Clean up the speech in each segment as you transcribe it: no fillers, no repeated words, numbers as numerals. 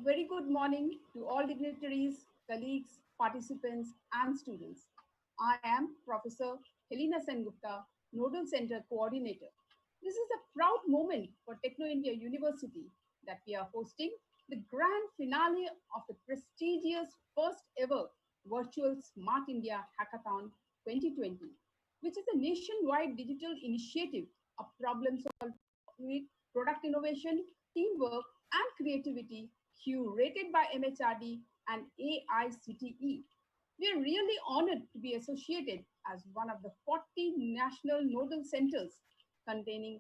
very good morning to all dignitaries, colleagues, participants, and students. I am Professor Helena Sengupta, Nodal Center Coordinator. This is a proud moment for Techno India University that we are hosting the grand finale of the prestigious first ever virtual Smart India Hackathon 2020, which is a nationwide digital initiative of problem solving, product innovation, teamwork, and creativity curated by MHRD and AICTE. We are really honored to be associated as one of the 40 national nodal centers containing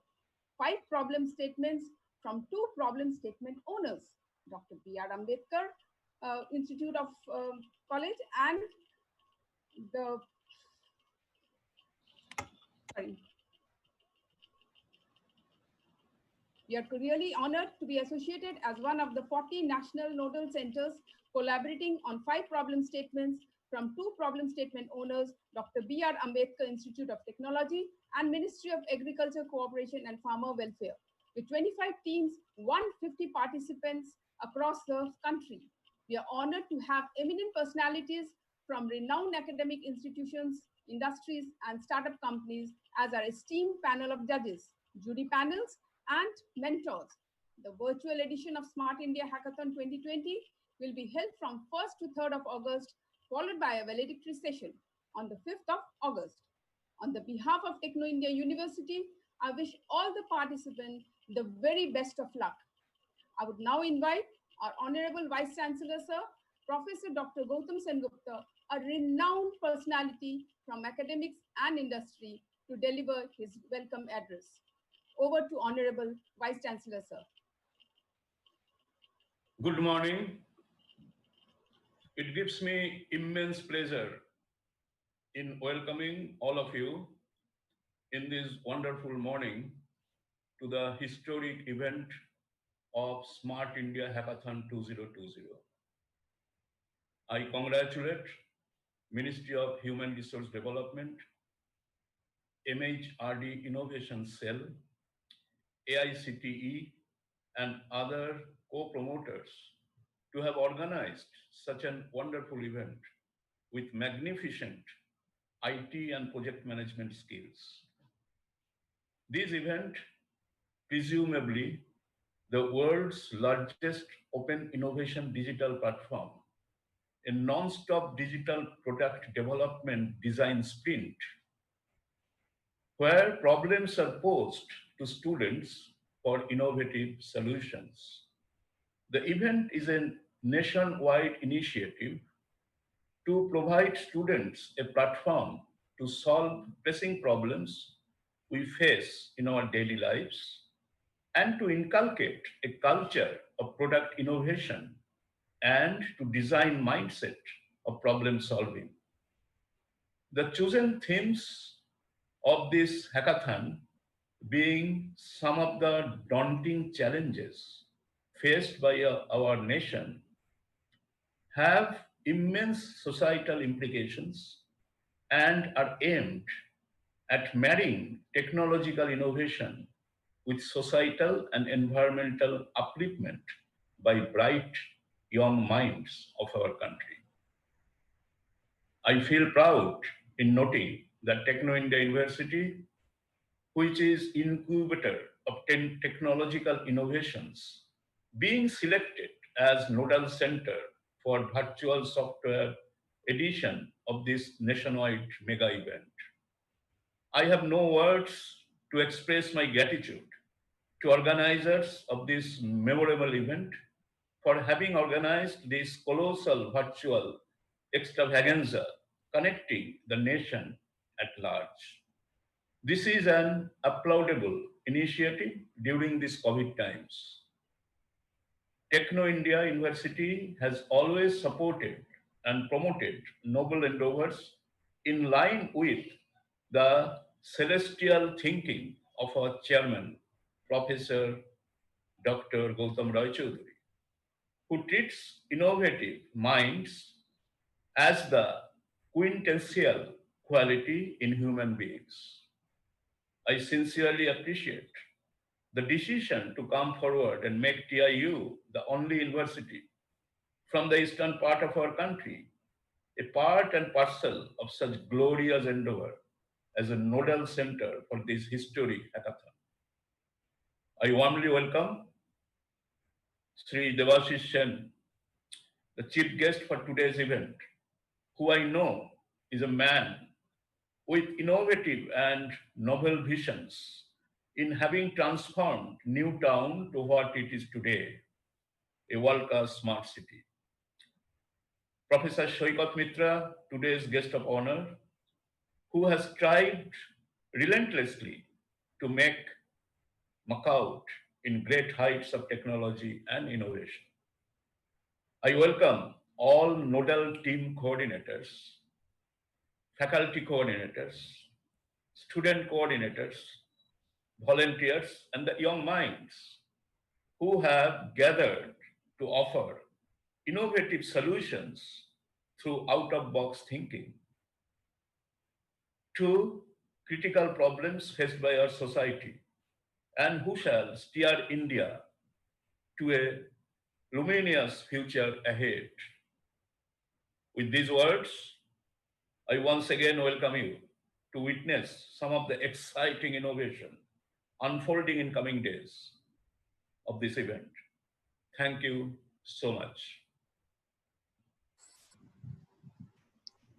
5 problem statements from 2 problem statement owners, Dr. B.R. Ambedkar Institute of College and the sorry, we are really honored to be associated as one of the 40 national nodal centers collaborating on 5 problem statements from 2 problem statement owners, Dr. B.R. Ambedkar Institute of Technology and Ministry of Agriculture, Cooperation and Farmer Welfare, with 25 teams, 150 participants across the country. We are honored to have eminent personalities from renowned academic institutions, industries, and startup companies as our esteemed panel of judges, jury panels, and mentors. The virtual edition of Smart India Hackathon 2020 will be held from 1st to 3rd of August, followed by a valedictory session on the 5th of August. On the behalf of Techno India University, I wish all the participants the very best of luck. I would now invite our Honorable Vice Chancellor, Sir, Professor Dr. Gautam Sengupta, a renowned personality from academics and industry, to deliver his welcome address. Over to Honorable Vice Chancellor, sir. Good morning. It gives me immense pleasure in welcoming all of you in this wonderful morning to the historic event of Smart India Hackathon 2020. I congratulate Ministry of Human Resource Development, MHRD Innovation Cell, AICTE, and other co-promoters to have organized such a wonderful event with magnificent IT and project management skills. This event, presumably the world's largest open innovation digital platform, a non-stop digital product development design sprint, where problems are posed to students for innovative solutions. The event is a nationwide initiative to provide students a platform to solve pressing problems we face in our daily lives and to inculcate a culture of product innovation and to design mindset of problem solving. The chosen themes of this hackathon being some of the daunting challenges faced by our nation have immense societal implications and are aimed at marrying technological innovation with societal and environmental upliftment by bright young minds of our country. I feel proud in noting that Techno India University, which is incubator of 10 technological innovations, being selected as nodal center for virtual software edition of this nationwide mega event. I have no words to express my gratitude to organizers of this memorable event for having organized this colossal virtual extravaganza connecting the nation at large. This is an applaudable initiative during these COVID times. Techno India University has always supported and promoted noble endeavors in line with the celestial thinking of our chairman, Professor Dr. Gautam Roy Choudhury, who treats innovative minds as the quintessential quality in human beings. I sincerely appreciate the decision to come forward and make TIU the only university from the eastern part of our country, a part and parcel of such glorious endeavor as a nodal center for this historic hackathon. I warmly welcome Sri Devashish Sen, the chief guest for today's event, who I know is a man with innovative and novel visions in having transformed Newtown to what it is today, a world-class smart city. Professor Shoikat Mitra, today's guest of honor, who has strived relentlessly to make Macau in great heights of technology and innovation. I welcome all nodal team coordinators, faculty coordinators, student coordinators, volunteers, and the young minds who have gathered to offer innovative solutions through out-of-box thinking to critical problems faced by our society and who shall steer India to a luminous future ahead. With these words, I once again welcome you to witness some of the exciting innovation unfolding in coming days of this event. Thank you so much.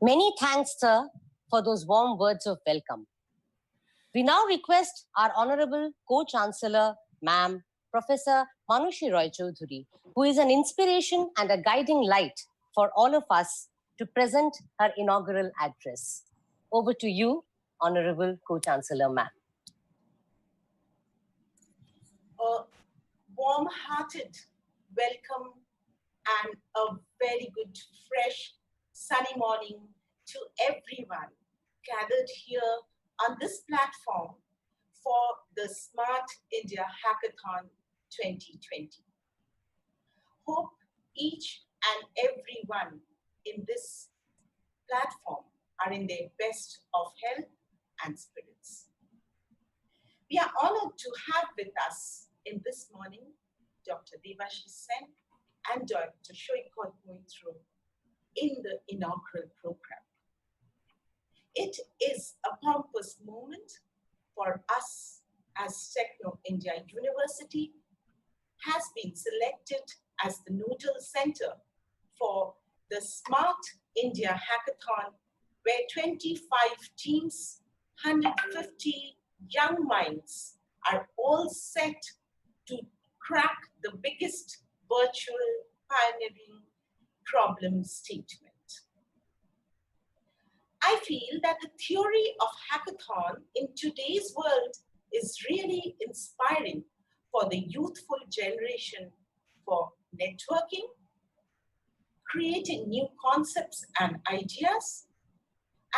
Many thanks, sir, for those warm words of welcome. We now request our Honorable Co-Chancellor, Ma'am, Professor Manushi Roy Choudhury, who is an inspiration and a guiding light for all of us, to present her inaugural address. Over to you, Honorable Co-Chancellor, Ma'am. A warm-hearted welcome and a very good, fresh, sunny morning to everyone gathered here on this platform for the Smart India Hackathon 2020. Hope each and everyone in this platform are in their best of health and spirits. We are honored to have with us in this morning Dr. Devashish Sen and Dr. Shoikat Mitra in the inaugural program. It is a pompous moment for us as Techno India University has been selected as the nodal center for the Smart India Hackathon, where 25 teams, 150 young minds are all set to crack the biggest virtual pioneering problem statement. I feel that the theory of hackathon in today's world is really inspiring for the youthful generation for networking, creating new concepts and ideas,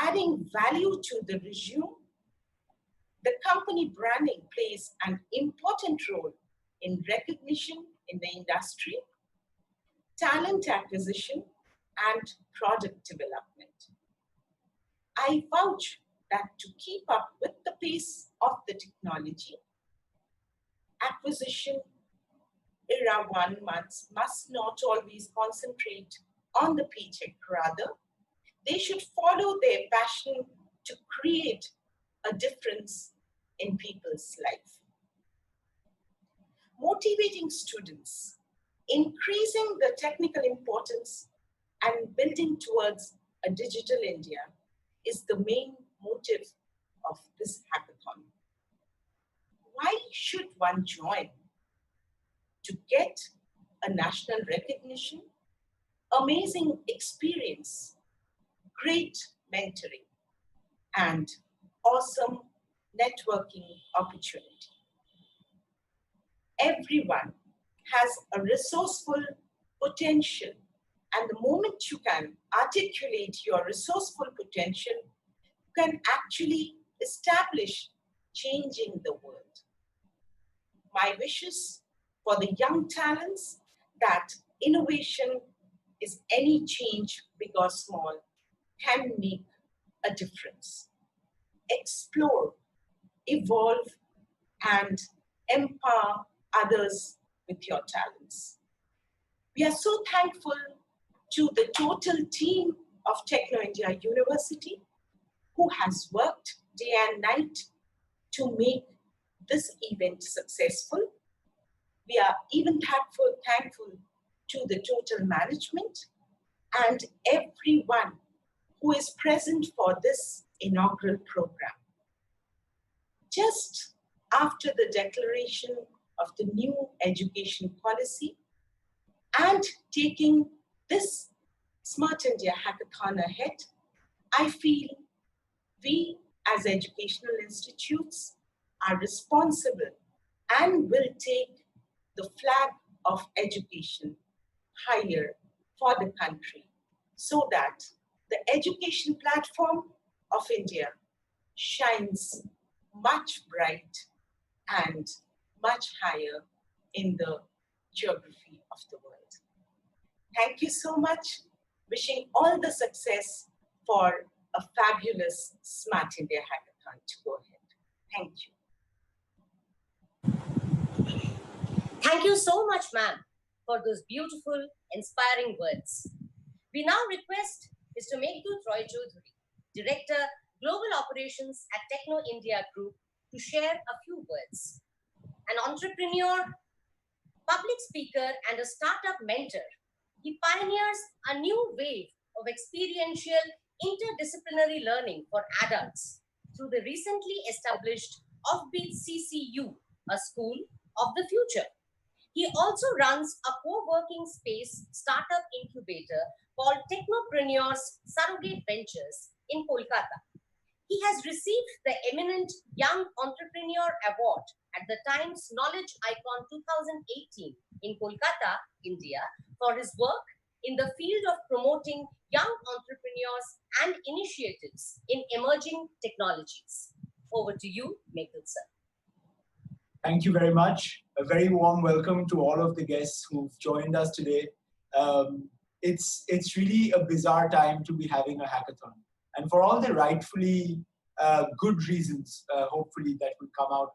adding value to the resume. The company branding plays an important role in recognition in the industry, talent acquisition, and product development. I vouch that to keep up with the pace of the technology, acquisition era 1 months must not always concentrate on the paycheck. Rather, they should follow their passion to create a difference in people's life. Motivating students, increasing the technical importance, and building towards a digital India is the main motive of this hackathon. Why should one join? To get a national recognition, amazing experience, great mentoring, and awesome networking opportunity. Everyone has a resourceful potential, and the moment you can articulate your resourceful potential, you can actually establish changing the world. My wishes for the young talents that innovation is any change, big or small, can make a difference. Explore, evolve, and empower others with your talents. We are so thankful to the total team of Techno India University, who has worked day and night to make this event successful. We are even thankful to the total management and everyone who is present for this inaugural program. Just after the declaration of the new education policy and taking this Smart India Hackathon ahead, I feel we as educational institutes are responsible and will take the flag of education higher for the country so that the education platform of India shines much bright and much higher in the geography of the world. Thank you so much. Wishing all the success for a fabulous Smart India Hackathon to go ahead. Thank you. Thank you so much, ma'am, for those beautiful, inspiring words. We now request Mr. Meghdut Roy Choudhury, Director, Global Operations at Techno India Group, to share a few words. An entrepreneur, public speaker, and a startup mentor, he pioneers a new wave of experiential interdisciplinary learning for adults through the recently established Offbeat CCU, a school of the future. He also runs a co-working space startup incubator called Technopreneurs Surrogate Ventures in Kolkata. He has received the Eminent Young Entrepreneur Award at the Times Knowledge Icon 2018 in Kolkata, India, for his work in the field of promoting young entrepreneurs and initiatives in emerging technologies. Over to you, Meghdut sir. Thank you very much. A very warm welcome to all of the guests who've joined us today. It's really a bizarre time to be having a hackathon. And for all the rightfully good reasons, hopefully, that will come out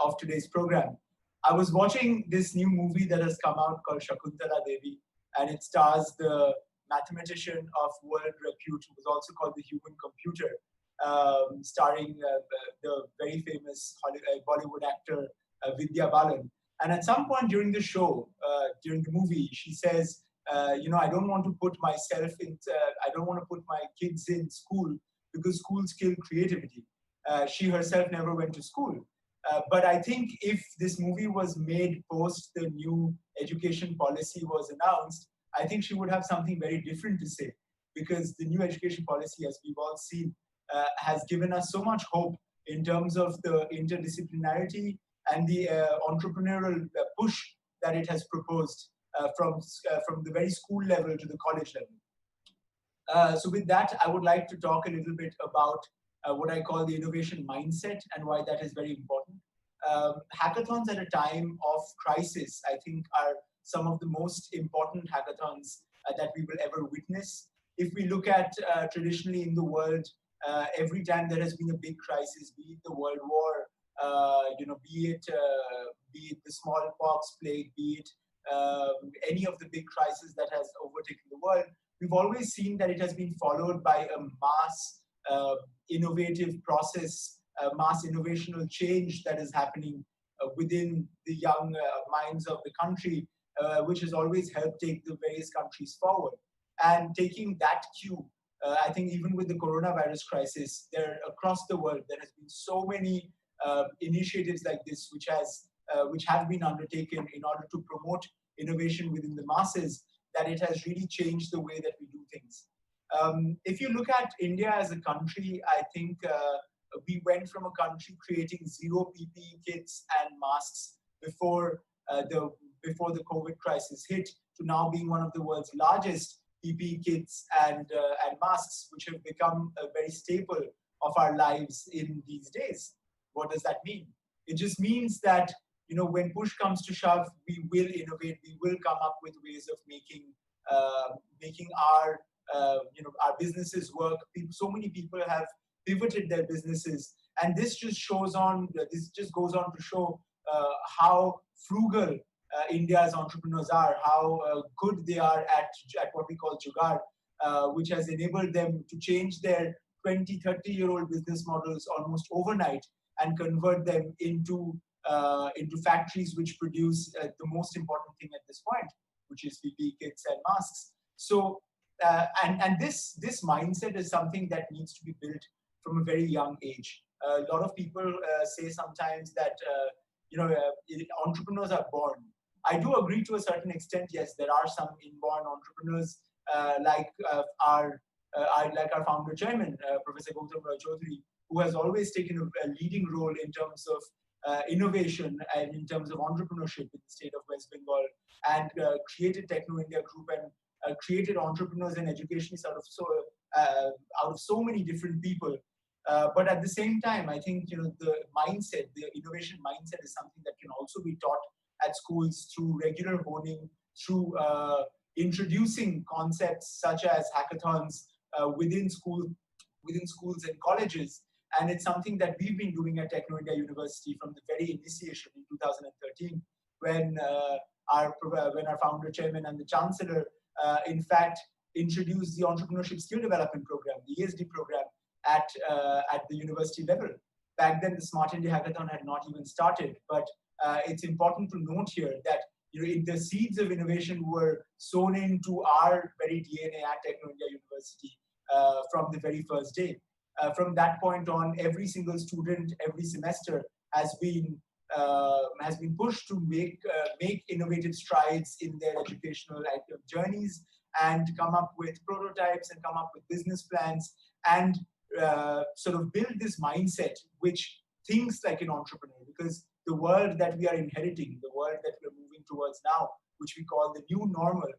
of today's program. I was watching this new movie that has come out called Shakuntala Devi, and it stars the mathematician of world repute, who was also called the Human Computer, starring the very famous Bollywood actor Vidya Balan. And at some point during the show, during the movie, she says, I don't want to put myself in, I don't want to put my kids in school because schools kill creativity. She herself never went to school. But I think if this movie was made post the new education policy was announced, I think she would have something very different to say, because the new education policy, as we've all seen, has given us so much hope in terms of the interdisciplinarity and the entrepreneurial push that it has proposed from the very school level to the college level. So with that, I would like to talk a little bit about what I call the innovation mindset and why that is very important. Hackathons at a time of crisis, I think, are some of the most important hackathons that we will ever witness. If we look at traditionally in the world, every time there has been a big crisis, be it the World War, be it the smallpox plague, be it any of the big crises that has overtaken the world, we've always seen that it has been followed by a mass innovative process, mass innovational change that is happening within the young minds of the country, which has always helped take the various countries forward. And taking that cue, I think even with the coronavirus crisis, across the world, there has been so many initiatives like this, which have been undertaken in order to promote innovation within the masses, that it has really changed the way that we do things. If you look at India as a country, I think we went from a country creating 0 PPE kits and masks before the COVID crisis hit, to now being one of the world's largest PPE kits and masks, which have become a very staple of our lives in these days. What does that mean? It just means that, when push comes to shove, we will innovate. We will come up with ways of making our businesses work. So many people have pivoted their businesses, and this just goes on to show how frugal India's entrepreneurs are, how good they are at what we call jugaad, which has enabled them to change their 20, 30-year-old business models almost overnight and convert them into factories which produce the most important thing at this point, which is PPE kits and masks. So, and this mindset is something that needs to be built from a very young age. A lot of people say sometimes that entrepreneurs are born. I do agree to a certain extent. Yes, there are some inborn entrepreneurs like our founder chairman, Professor Gautam Roy Chaudhary, who has always taken a leading role in terms of innovation and in terms of entrepreneurship in the state of West Bengal, and created Techno India Group and created entrepreneurs and educationists out of so many different people. But at the same time, I think the mindset, the innovation mindset, is something that can also be taught at schools through regular honing, through introducing concepts such as hackathons within schools and colleges. And it's something that we've been doing at Techno India University from the very initiation in 2013, when our founder chairman and the chancellor, in fact, introduced the entrepreneurship skill development program, the ESD program, at the university level. Back then, the Smart India Hackathon had not even started, but it's important to note here that the seeds of innovation were sown into our very DNA at Techno India University from the very first day. From that point on, every single student, every semester has been pushed to make innovative strides in their educational journeys and come up with prototypes and come up with business plans and sort of build this mindset which thinks like an entrepreneur. Because the world that we are inheriting, the world that we're moving towards now, which we call the new normal,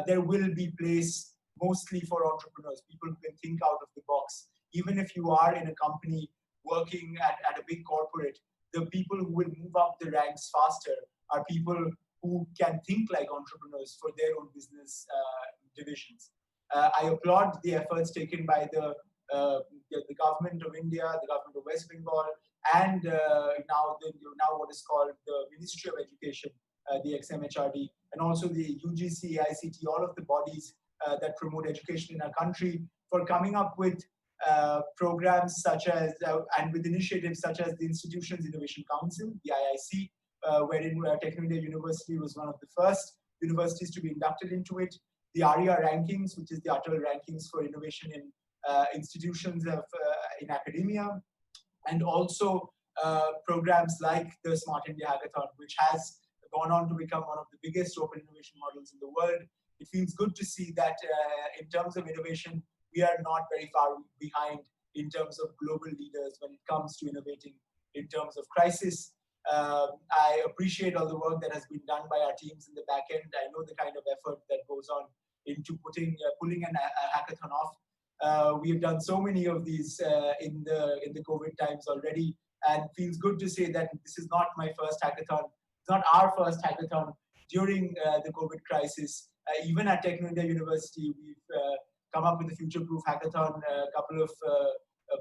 there will be place mostly for entrepreneurs, people who can think out of the box. Even if you are in a company working at a big corporate, the people who will move up the ranks faster are people who can think like entrepreneurs for their own business divisions. I applaud the efforts taken by the government of India, the government of West Bengal, and now what is called the Ministry of Education, the XMHRD, and also the UGC, ICT, all of the bodies that promote education in our country, for coming up with programs such as and with initiatives such as the Institutions Innovation Council, the IIC, wherein Techno India University was one of the first universities to be inducted into it. The ARIA rankings, which is the Atal rankings for innovation in institutions in academia, and also programs like the Smart India Hackathon, which has gone on to become one of the biggest open innovation models in the world. It feels good to see that in terms of innovation, we are not very far behind in terms of global leaders when it comes to innovating in terms of crisis. I appreciate all the work that has been done by our teams in the back end. I know the kind of effort that goes on into pulling a hackathon off. We have done so many of these in the COVID times already, and feels good to say that this is not my first hackathon. It's not our first hackathon during the COVID crisis. Even at Techno India University, we've come up with a future-proof hackathon a couple of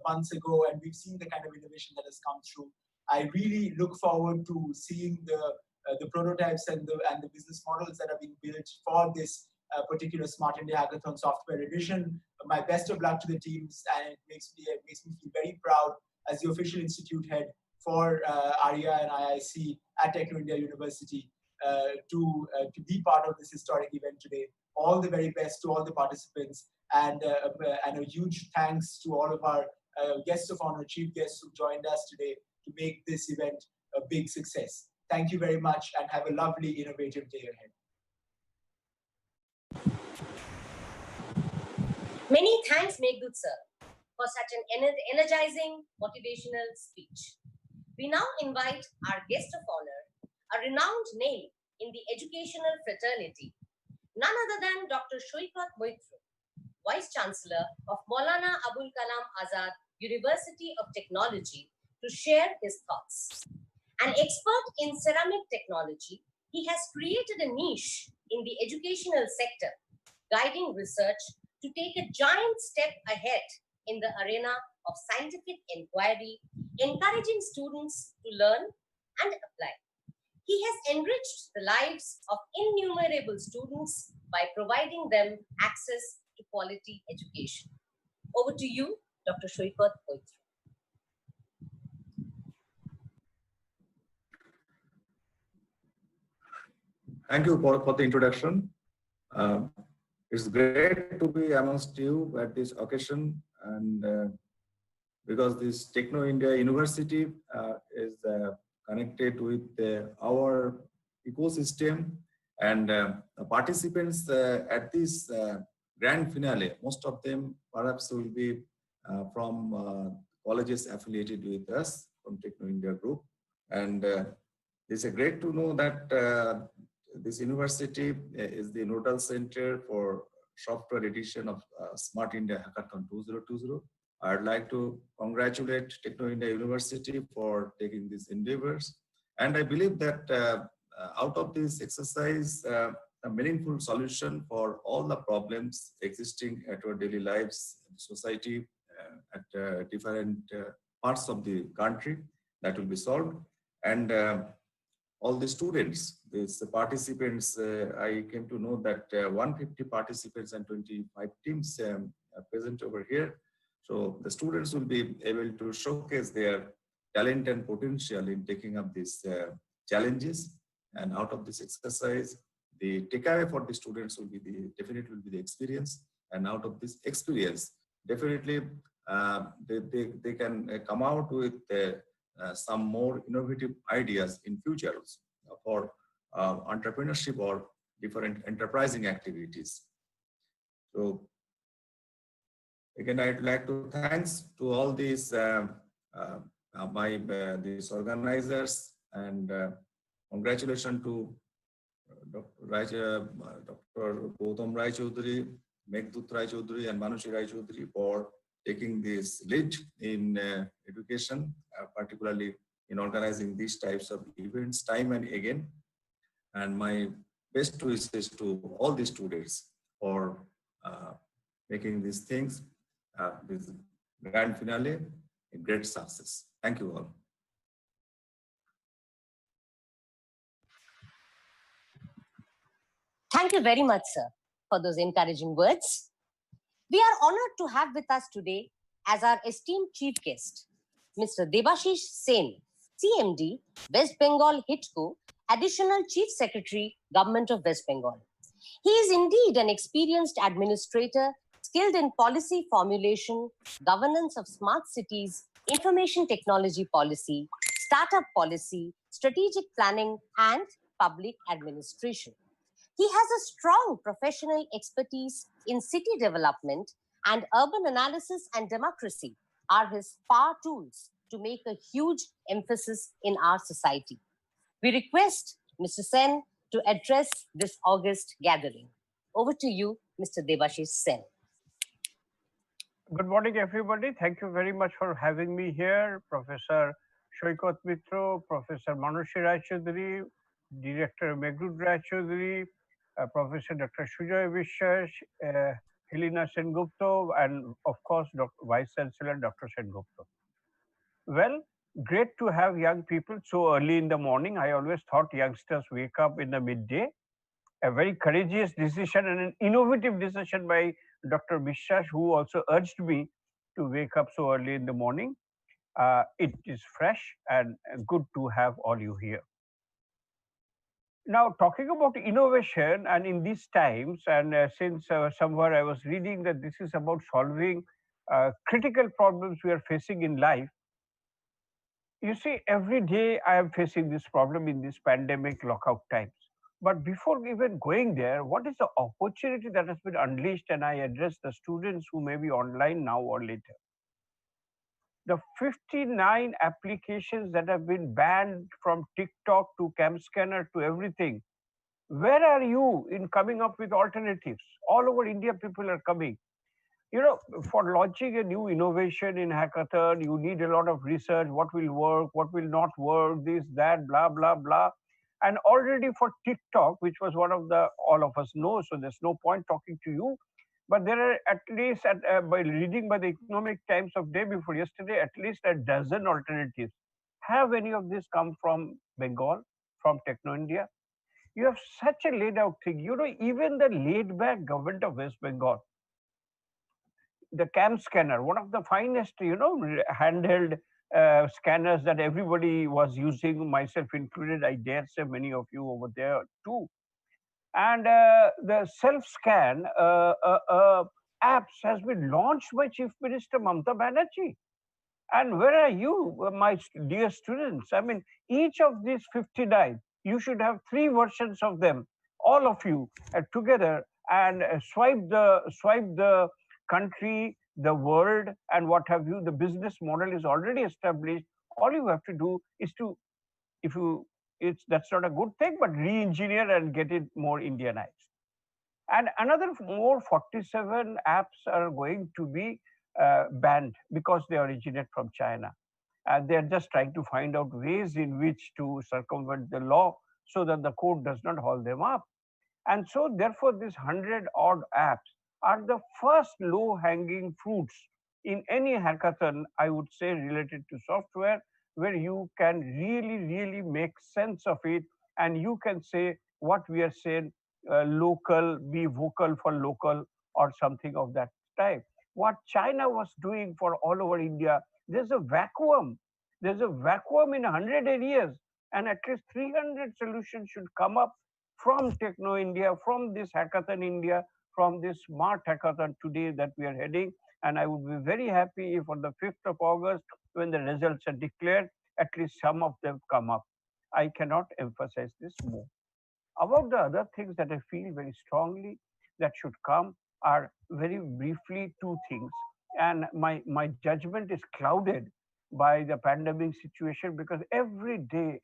months ago, and we've seen the kind of innovation that has come through. I really look forward to seeing the prototypes and the business models that are being built for this particular Smart India Hackathon Software Edition. My best of luck to the teams, and it makes me feel very proud as the official institute head for ARIA and IIC at Techno India University to be part of this historic event today. All the very best to all the participants, and a huge thanks to all of our guests of honor, chief guests who joined us today to make this event a big success. Thank you very much, and have a lovely, innovative day ahead. Many thanks, Meghdut sir, for such an energizing, motivational speech. We now invite our guest of honor, a renowned name in the educational fraternity, none other than Dr. Shoikat Moitru, Vice Chancellor of Maulana Abul Kalam Azad University of Technology, to share his thoughts. An expert in ceramic technology, he has created a niche in the educational sector, guiding research to take a giant step ahead in the arena of scientific inquiry, encouraging students to learn and apply. He has enriched the lives of innumerable students by providing them access to quality education. Over to you, Dr. Shoipat Poitra. Thank you for the introduction. It's great to be amongst you at this occasion, and because this Techno India University is connected with our ecosystem, and the participants at this grand finale, most of them perhaps will be from colleges affiliated with us from Techno India Group, and it's great to know that this university is the nodal center for software edition of Smart India Hackathon 2020. I'd like to congratulate Techno India University for taking these endeavors. And I believe that out of this exercise, a meaningful solution for all the problems existing at our daily lives, society, at different parts of the country, that will be solved. And all the students, the participants, I came to know that 150 participants and 25 teams are present over here. So the students will be able to showcase their talent and potential in taking up these challenges. And out of this exercise, the takeaway for the students will be definitely will be the experience. And out of this experience, definitely they can come out with some more innovative ideas in future for entrepreneurship or different enterprising activities. So again, I'd like to thanks to all these these organizers, and congratulations to Dr. Gautam Rai Chaudhary, Meghdut Rai Chaudhary, and Manushi Rai Chaudhary for taking this lead in education, particularly in organizing these types of events time and again. And my best wishes to all the students for making these things, this grand finale, a great success. Thank you all. Thank you very much, sir, for those encouraging words. We are honored to have with us today as our esteemed chief guest, Mr. Debashish Sen, CMD, West Bengal HITCO, Additional Chief Secretary, Government of West Bengal. He is indeed an experienced administrator, skilled in policy formulation, governance of smart cities, information technology policy, startup policy, strategic planning, and public administration. He has a strong professional expertise in city development, and urban analysis and democracy are his power tools to make a huge emphasis in our society. We request Mr. Sen to address this August gathering. Over to you, Mr. Debashish Sen. Good morning, everybody. Thank you very much for having me here, Professor Shoikat Mitro, Professor Manushi Rai Chaudhary, Director Meghdut Rai Chaudhary, Professor Dr. Sujoy Vishwas, Helena Sengupta, and of course, Vice Chancellor Dr. Sengupta. Well, great to have young people so early in the morning. I always thought youngsters wake up in the midday. A very courageous decision and an innovative decision by Dr. Vishwas, who also urged me to wake up so early in the morning. It is fresh and good to have all you here. Now, talking about innovation, and in these times, and since somewhere I was reading that this is about solving critical problems we are facing in life. You see, every day I am facing this problem in this pandemic lockout times. But before even going there, what is the opportunity that has been unleashed? And I address the students who may be online now or later. The 59 applications that have been banned, from TikTok to Cam Scanner to everything. Where are you in coming up with alternatives? All over India, people are coming. You know, for launching a new innovation in hackathon, you need a lot of research. What will work? What will not work? This, that, blah, blah, blah. And already for TikTok, which was one of the, all of us know, so there's no point talking to you. But there are at least, by reading by the Economic Times of day before yesterday, at least a dozen alternatives. Have any of this come from Bengal, from Techno India. You have such a laid out thing. Even the laid back government of West Bengal, the cam scanner, one of the finest, handheld scanners that everybody was using, myself included. I dare say many of you over there too. And the self scan apps has been launched by Chief Minister Mamata Banerjee. And where are you, my dear students? I mean, each of these 59, you should have three versions of them, all of you together, and swipe the country, the world, and what have you. The business model is already established. All you have to do is to, if you, it's that's not a good thing, but re-engineer and get it more Indianized. And another more 47 apps are going to be banned because they originate from China. And they're just trying to find out ways in which to circumvent the law so that the court does not hold them up. And so, therefore, these 100 odd apps are the first low hanging fruits in any hackathon, I would say, related to software, where you can really, really make sense of it. And you can say what we are saying, local, be vocal for local, or something of that type. What China was doing for all over India, there's a vacuum. There's a vacuum in 100 areas, and at least 300 solutions should come up from Techno India, from this Hackathon India, from this Smart Hackathon today that we are heading. And I would be very happy if on the 5th of August, when the results are declared, at least some of them come up. I cannot emphasize this more. About the other things that I feel very strongly that should come are very briefly two things. And my judgment is clouded by the pandemic situation, because every day,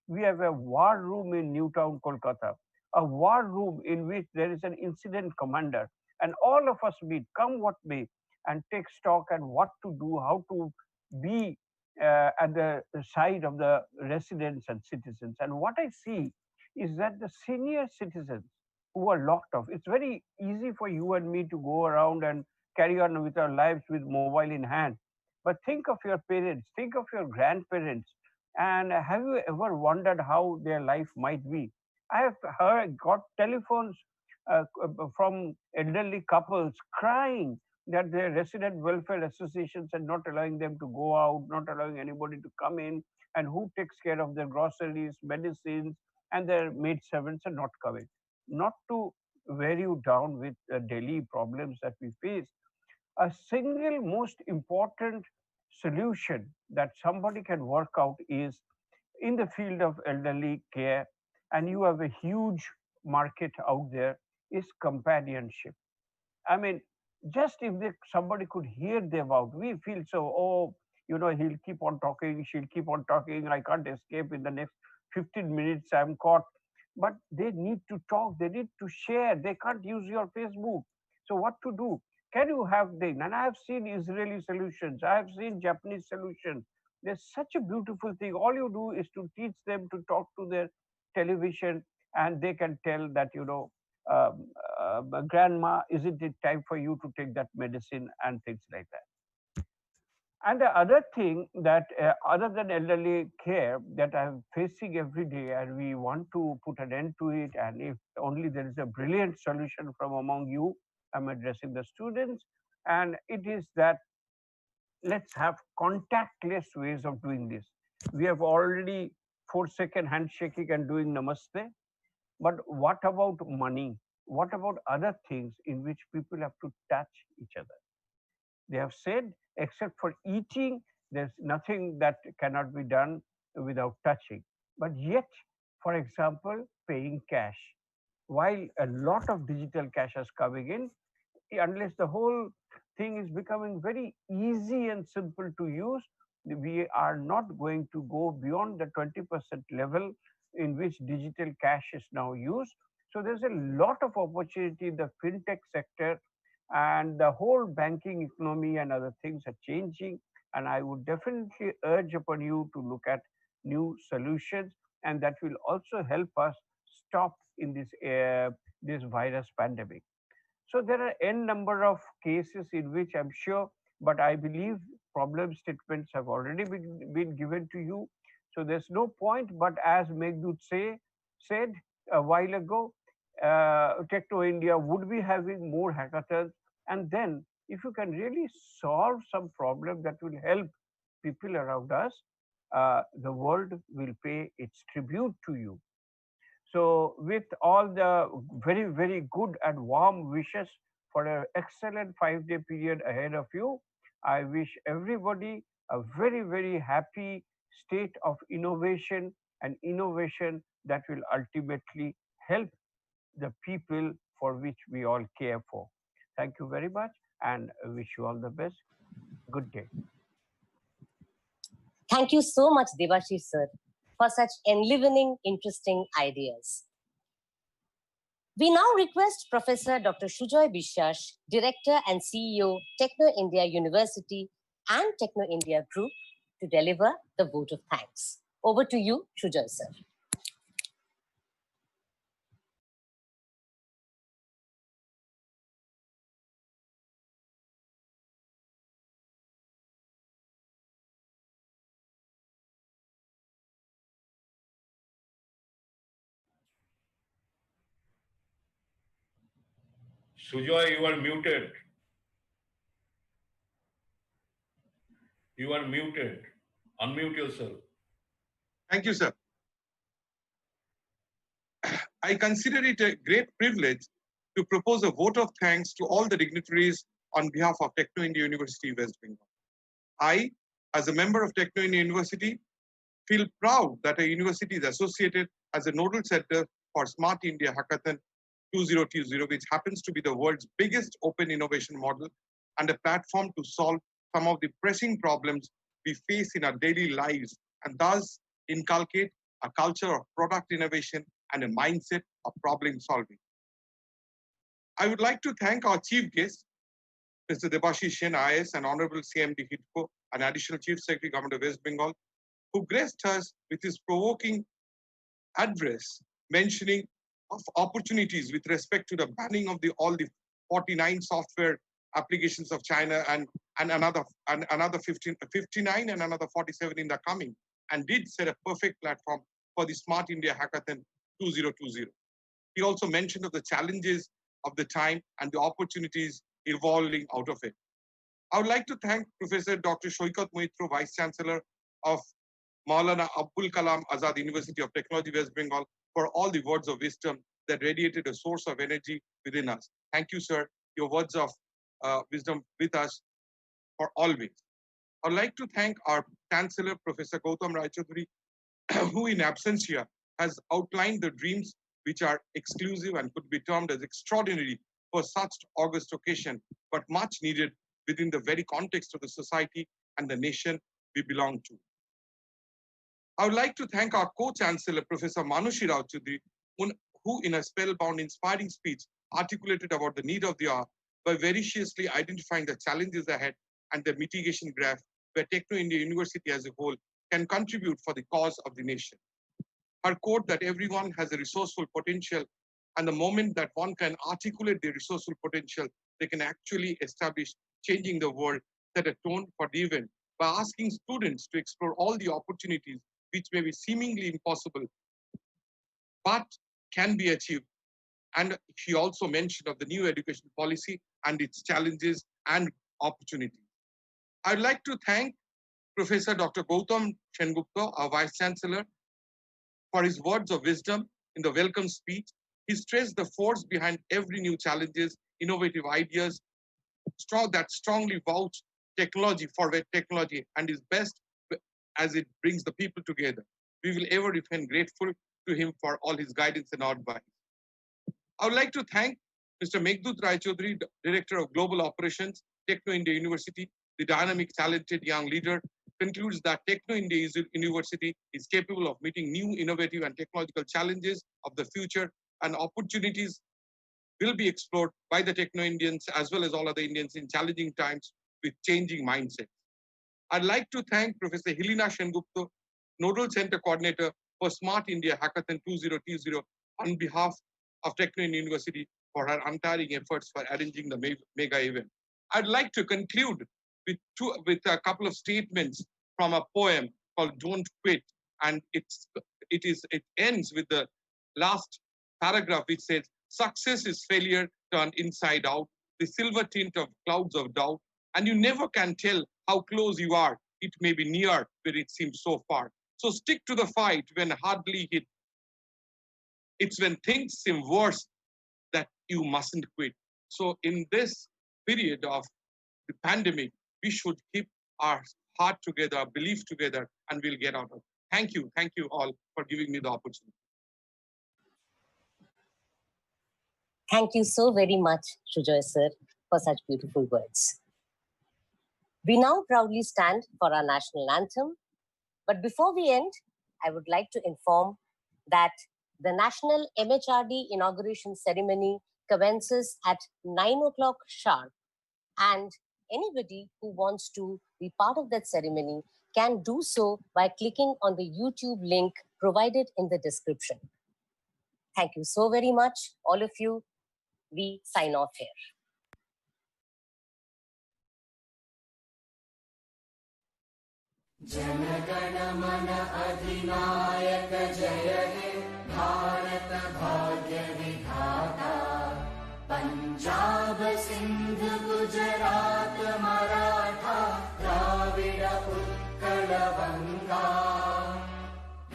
we have a war room in Newtown, Kolkata, a war room in which there is an incident commander, and all of us meet, come what may, and take stock and what to do, how to be at the side of the residents and citizens. And what I see is that the senior citizens who are locked off, it's very easy for you and me to go around and carry on with our lives with mobile in hand. But think of your parents, think of your grandparents, and have you ever wondered how their life might be? I have got telephones from elderly couples crying that their resident welfare associations are not allowing them to go out, not allowing anybody to come in, and who takes care of their groceries, medicines, and their maid servants are not coming. Not to wear you down with the daily problems that we face, a single most important solution that somebody can work out is in the field of elderly care, and you have a huge market out there, is companionship. I mean, just if somebody could hear them out, we feel so, oh, he'll keep on talking, she'll keep on talking, I can't escape in the next 15 minutes, I'm caught. But they need to talk, they need to share, they can't use your Facebook. So, what to do? Can you have them? And I have seen Israeli solutions, I have seen Japanese solutions. There's such a beautiful thing. All you do is to teach them to talk to their television, and they can tell that, um, grandma, isn't it time for you to take that medicine, and things like that. And the other thing that, other than elderly care, that I'm facing every day, and we want to put an end to it, and if only there is a brilliant solution from among you, I'm addressing the students, and it is that let's have contactless ways of doing this. We have already 4-second handshaking and doing namaste, but what about money? What about other things in which people have to touch each other? They have said, except for eating, there's nothing that cannot be done without touching. But yet, for example, paying cash. While a lot of digital cash is coming in, unless the whole thing is becoming very easy and simple to use, we are not going to go beyond the 20% level in which digital cash is now used. So there's a lot of opportunity in the fintech sector, and the whole banking economy and other things are changing. And I would definitely urge upon you to look at new solutions, and that will also help us stop in this virus pandemic. So there are n number of cases in which I'm sure, but I believe problem statements have already been given to you. So there's no point, but as Meghdut said a while ago, Techno India would be having more hackathons. And then if you can really solve some problem that will help people around us, the world will pay its tribute to you. So with all the very, very good and warm wishes for an excellent 5-day period ahead of you, I wish everybody a very, very happy state of innovation and innovation that will ultimately help the people for which we all care for. Thank you very much and I wish you all the best. Good day. Thank you so much, Debashish sir, for such enlivening, interesting ideas. We now request Professor Dr. Sujoy Biswas, Director and CEO, Techno India University and Techno India Group, to deliver the vote of thanks. Over to you, Sujoy sir. Sujoy, you are muted. You are muted. Unmute yourself. Thank you, sir. I consider it a great privilege to propose a vote of thanks to all the dignitaries on behalf of Techno India University, West Bengal. I, as a member of Techno India University, feel proud that a university is associated as a nodal center for Smart India Hackathon 2020, which happens to be the world's biggest open innovation model and a platform to solve some of the pressing problems we face in our daily lives, and thus inculcate a culture of product innovation and a mindset of problem solving. I would like to thank our chief guest, Mr. Debashish Sen, IAS, and Honorable CMD HITCO, and Additional Chief Secretary, Government of West Bengal, who graced us with his provoking address mentioning of opportunities with respect to the banning of all the 49 software applications of China and another 59 and another 47 in the coming, and did set a perfect platform for the Smart India Hackathon 2020. He also mentioned of the challenges of the time and the opportunities evolving out of it. I would like to thank Professor Dr. Shoikat Moitro, Vice Chancellor of Maulana Abdul Kalam Azad University of Technology, West Bengal, for all the words of wisdom that radiated a source of energy within us. Thank you, sir. Your words of wisdom with us for always. I would like to thank our Chancellor, Professor Gautam Raichaudhuri, who in absentia has outlined the dreams which are exclusive and could be termed as extraordinary for such august occasion, but much needed within the very context of the society and the nation we belong to. I would like to thank our co-chancellor, Professor Manushi Raichaudhuri, who in a spellbound, inspiring speech articulated about the need of the hour by veraciously identifying the challenges ahead and the mitigation graph where Techno India University as a whole can contribute for the cause of the nation. Her quote that everyone has a resourceful potential, and the moment that one can articulate their resourceful potential, they can actually establish changing the world, set a tone for the event by asking students to explore all the opportunities which may be seemingly impossible, but can be achieved. And she also mentioned of the new education policy and its challenges and opportunities. I'd like to thank Professor Dr. Gautam Sengupta, our Vice Chancellor, for his words of wisdom in the welcome speech. He stressed the force behind every new challenges, innovative ideas, that strongly vouch technology for technology and is best as it brings the people together. We will ever remain grateful to him for all his guidance and advice. I would like to thank Mr. Meghdut Raichaudhuri, Director of Global Operations, Techno India University, the dynamic, talented young leader, concludes that Techno India University is capable of meeting new innovative and technological challenges of the future, and opportunities will be explored by the Techno Indians as well as all other Indians in challenging times with changing mindsets. I'd like to thank Professor Helena Sengupta, Nodal Center Coordinator for Smart India Hackathon 2020 on behalf of Techno India University for her untiring efforts for arranging the mega event. I'd like to conclude with a couple of statements from a poem called Don't Quit And it ends with the last paragraph, which says, success is failure turned inside out, the silver tint of clouds of doubt, and you never can tell how close you are. It may be near where it seems so far. So stick to the fight when hardly hit. It's when things seem worse that you mustn't quit. So in this period of the pandemic, we should keep our heart together, our belief together, and we'll get out of it. Thank you all for giving me the opportunity. Thank you so very much, Shujoy sir, for such beautiful words. We now proudly stand for our national anthem. But before we end, I would like to inform that the National MHRD inauguration ceremony commences at 9 o'clock sharp. And anybody who wants to be part of that ceremony can do so by clicking on the YouTube link provided in the description. Thank you so very much, all of you. We sign off here. जनगण मन अधिनायक जय हे भारत भाग्य विधाता पंजाब सिंध गुजरात मराठा द्राविड उत्कल गंगा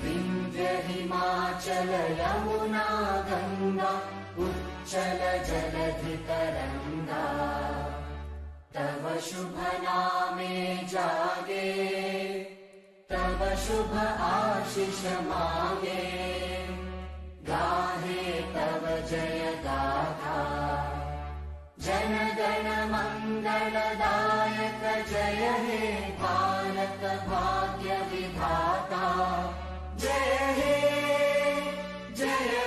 विंध्य हिमाचल यमुना गंगा उच्चल जलधि तरंगा तव शुभ नामे जागे तव शुभ आशीष मागे गाहे तव जय गाथा जन गण मंगलदायक जय हे भारत भाग्य विधाता जय हे जय